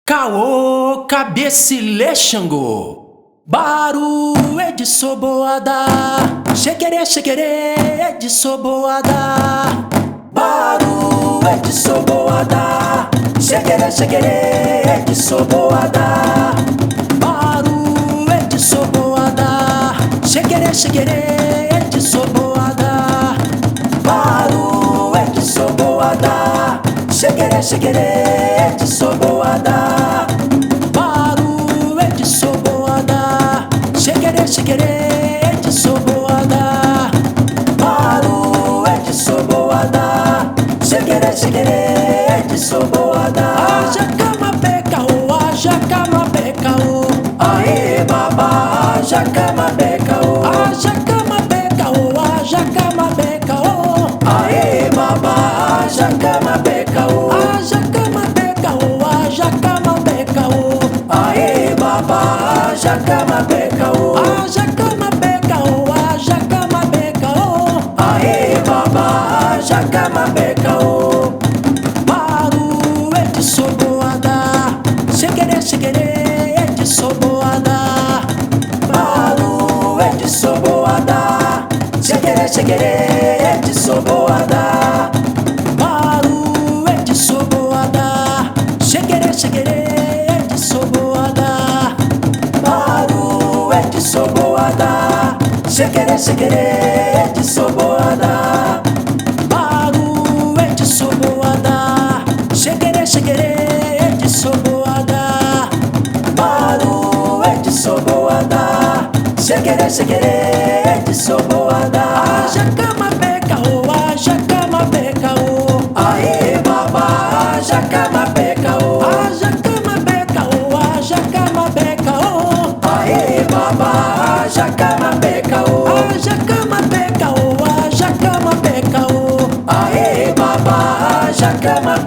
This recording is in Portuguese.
Caô, cabecilê, Xangô, barulho de soboada, xequerê, xequerê de soboada, barulho de soboada, xequerê, xequerê de soboada, barulho de soboada, xequerê, xequerê de soboada, barulho de soboada, xequerê, xequerê de soboada, barulho de soboada, xequerê, xequerê de soboada, barulho de soboada, xequerê, xequerê de soboada. Haja cama becaô, haja cama becaô, aê babá, haja cama becaô, haja cama becaô, haja cama becaô, aê babá, haja cama becaô, haja cama becaô, haja cama becaô, aê babá, haja cama becaô, haja cama becaô, haja cama becaô, aê babá, haja cama becaô, barulho de soboada, xequerê, xequerê de soboada, barulho de soboada, xequerê, xequerê de soboada, barulho de soboada, xequerê, xequerê de soboada, barulho de soboada, xequerê, xequerê de soboada, barulho de soboada, xequerê, xequerê de soboada, barulho de soboada, xequerê, xequerê de soboada. Haja cama becaô, haja cama becaô, aê babá, haja cama becaô, haja cama becaô, haja cama becaô, aê babá, haja cama becaô, haja cama becaô, haja cama becaô, aê babá, haja cama